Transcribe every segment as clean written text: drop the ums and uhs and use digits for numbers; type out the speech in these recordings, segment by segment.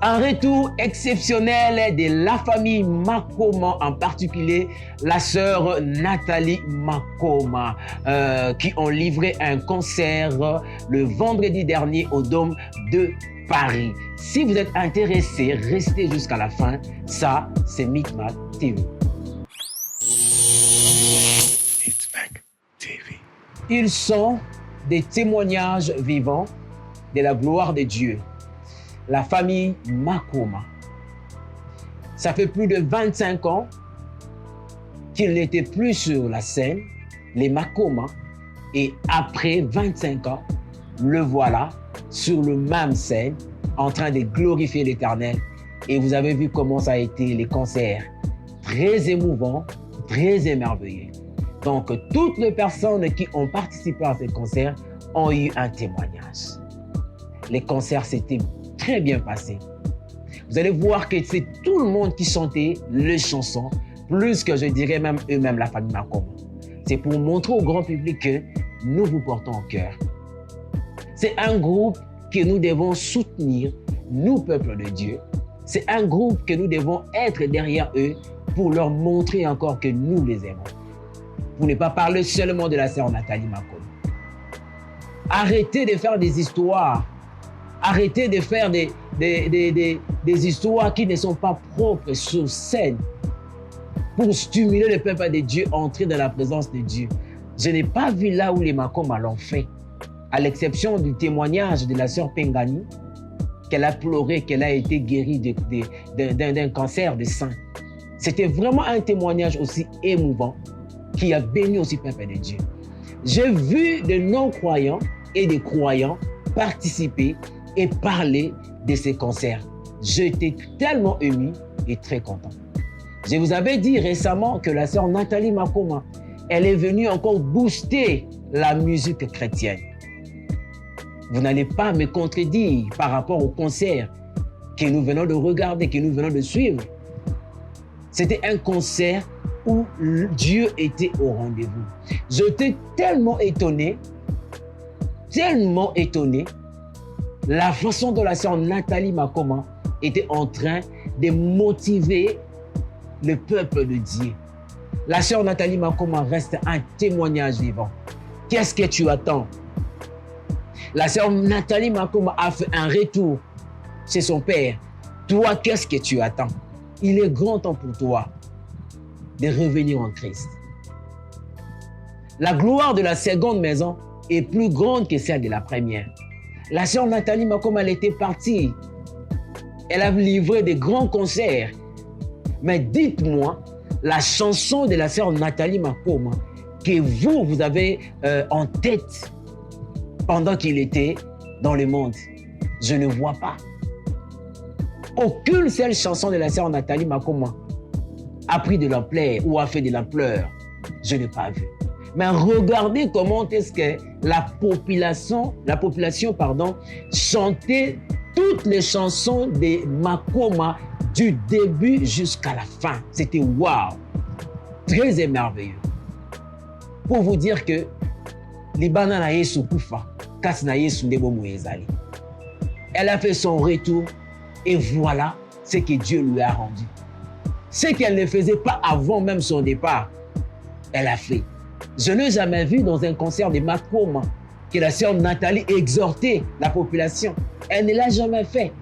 Un retour exceptionnel de la famille Makoma, en particulier la sœur Nathalie Makoma, qui ont livré un concert le vendredi dernier au Dôme de Paris. Si vous êtes intéressé, restez jusqu'à la fin. Ça, c'est Micmac TV. Ils sont des témoignages vivants de la gloire de Dieu. La famille Makoma. Ça fait plus de 25 ans qu'ils n'étaient plus sur la scène, les Makoma, et après 25 ans, le voilà sur le même scène, en train de glorifier l'Éternel. Et vous avez vu comment ça a été les concerts, très émouvants, très émerveillés. Donc, toutes les personnes qui ont participé à ces concerts ont eu un témoignage. Les concerts s'étaient très bien passés. Vous allez voir que c'est tout le monde qui chantait les chansons, plus que je dirais même eux-mêmes, la famille Makoma. C'est pour montrer au grand public que nous vous portons au cœur. C'est un groupe que nous devons soutenir, nous, peuple de Dieu. C'est un groupe que nous devons être derrière eux pour leur montrer encore que nous les aimons. Pour ne pas parler seulement de la sœur Nathalie Makoma. Arrêtez de faire des histoires. Arrêtez de faire des histoires qui ne sont pas propres sur scène pour stimuler le peuple de Dieu à entrer dans la présence de Dieu. Je n'ai pas vu là où les Makoma l'ont fait, à l'exception du témoignage de la sœur Pengani, qu'elle a pleuré, qu'elle a été guérie d'un cancer de sein. C'était vraiment un témoignage aussi émouvant qui a béni aussi le peuple de Dieu. J'ai vu de non-croyants et des croyants participer et parler de ces concerts. J'étais tellement ému et très content. Je vous avais dit récemment que la sœur Nathalie Makoma, elle est venue encore booster la musique chrétienne. Vous n'allez pas me contredire par rapport au concert que nous venons de regarder, que nous venons de suivre. C'était un concert où Dieu était au rendez-vous. J'étais tellement étonné, la façon dont la sœur Nathalie Makoma était en train de motiver le peuple de Dieu. La sœur Nathalie Makoma reste un témoignage vivant. Qu'est-ce que tu attends? La sœur Nathalie Makoma a fait un retour chez son père. Toi, qu'est-ce que tu attends? Il est grand temps pour toi de revenir en Christ. La gloire de la seconde maison est plus grande que celle de la première. La sœur Nathalie Makoma, elle était partie. Elle a livré de grands concerts. Mais dites-moi, la chanson de la sœur Nathalie Makoma que vous avez en tête pendant qu'il était dans le monde, je ne vois pas. Aucune seule chanson de la sœur Nathalie Makoma a pris de l'ampleur ou a fait de l'ampleur. Je n'ai pas vu. Mais regardez comment est-ce que la population chantait toutes les chansons de Makoma du début jusqu'à la fin. C'était waouh, très émerveilleux. Pour vous dire que Libana na Yesu kufa, kasi na Yesu ndebo muezali. Elle a fait son retour et voilà ce que Dieu lui a rendu. Ce qu'elle ne faisait pas avant même son départ, elle a fait. Je n'ai jamais vu dans un concert de Makoma que la sœur Nathalie exhortait la population. Elle ne l'a jamais fait.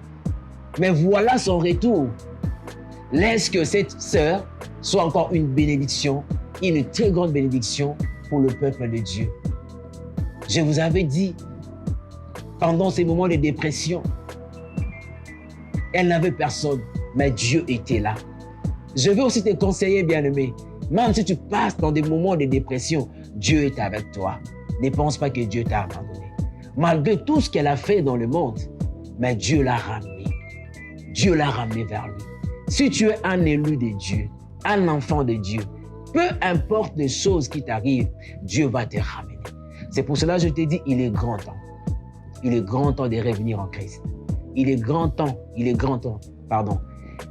Mais voilà son retour. Laisse que cette sœur soit encore une bénédiction, une très grande bénédiction pour le peuple de Dieu. Je vous avais dit, pendant ces moments de dépression, elle n'avait personne, mais Dieu était là. Je veux aussi te conseiller, bien-aimé, même si tu passes dans des moments de dépression, Dieu est avec toi. Ne pense pas que Dieu t'a abandonné. Malgré tout ce qu'elle a fait dans le monde, mais Dieu l'a ramené. Dieu l'a ramené vers lui. Si tu es un élu de Dieu, un enfant de Dieu, peu importe les choses qui t'arrivent, Dieu va te ramener. C'est pour cela que je te dis, il est grand temps. Il est grand temps de revenir en Christ. Il est grand temps, pardon.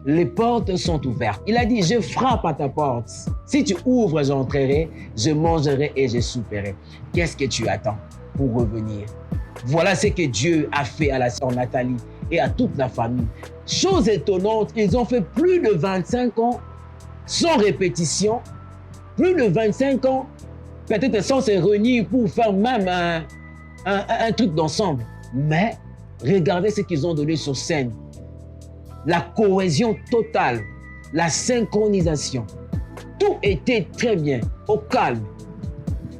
Les portes sont ouvertes. Il a dit, je frappe à ta porte. Si tu ouvres, j'entrerai, je mangerai et je souperai. Qu'est-ce que tu attends pour revenir? Voilà ce que Dieu a fait à la sœur Nathalie et à toute la famille. Chose étonnante, ils ont fait plus de 25 ans sans répétition, plus de 25 ans, peut-être sans se réunir pour faire même un truc d'ensemble. Mais regardez ce qu'ils ont donné sur scène. La cohésion totale, la synchronisation. Tout était très bien, au calme.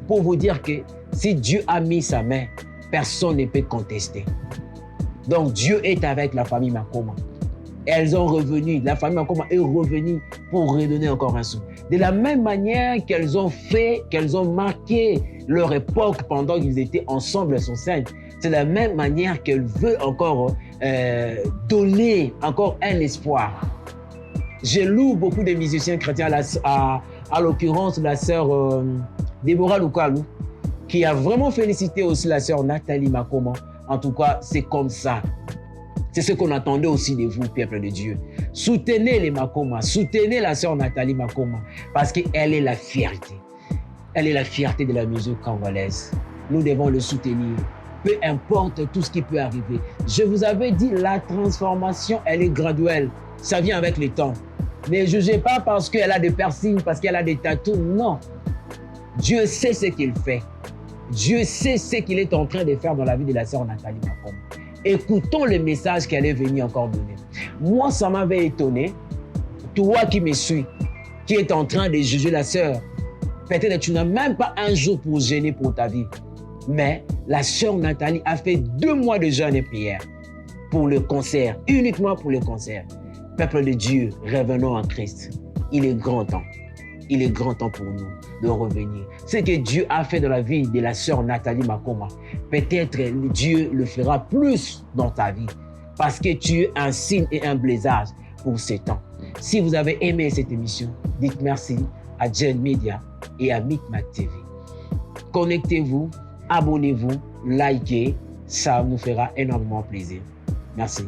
Pour vous dire que si Dieu a mis sa main, personne ne peut contester. Donc Dieu est avec la famille Makoma. Elles ont revenu, la famille Makoma est revenue pour redonner encore un souffle. De la même manière qu'elles ont fait, qu'elles ont marqué leur époque pendant qu'ils étaient ensemble sur scène, c'est de la même manière qu'elle veut encore donner encore un espoir. Je loue beaucoup de musiciens chrétiens, à l'occurrence la sœur Déborah Lukalu, qui a vraiment félicité aussi la sœur Nathalie Makoma. En tout cas, c'est comme ça. C'est ce qu'on attendait aussi de vous, peuple de Dieu. Soutenez les Makoma, soutenez la sœur Nathalie Makoma, parce qu'elle est la fierté. Elle est la fierté de la musique congolaise. Nous devons le soutenir. Peu importe tout ce qui peut arriver. Je vous avais dit, la transformation, elle est graduelle. Ça vient avec le temps. Ne jugez pas parce qu'elle a des piercings, parce qu'elle a des tatous. Non. Dieu sait ce qu'il fait. Dieu sait ce qu'il est en train de faire dans la vie de la sœur Nathalie Makoma. Écoutons le message qu'elle est venue encore donner. Moi, ça m'avait étonné. Toi qui me suis, qui est en train de juger la sœur, peut-être que tu n'as même pas un jour pour gêner pour ta vie. Mais la sœur Nathalie a fait 2 mois de jeûne et prière pour le concert, uniquement pour le concert. Peuple de Dieu, revenons en Christ. Il est grand temps. Il est grand temps pour nous de revenir. Ce que Dieu a fait dans la vie de la sœur Nathalie Makoma, peut-être Dieu le fera plus dans ta vie parce que tu es un signe et un blésage pour ce temps. Si vous avez aimé cette émission, dites merci à Gen Media et à Micmac TV. Connectez-vous, abonnez-vous, likez, ça nous fera énormément plaisir. Merci.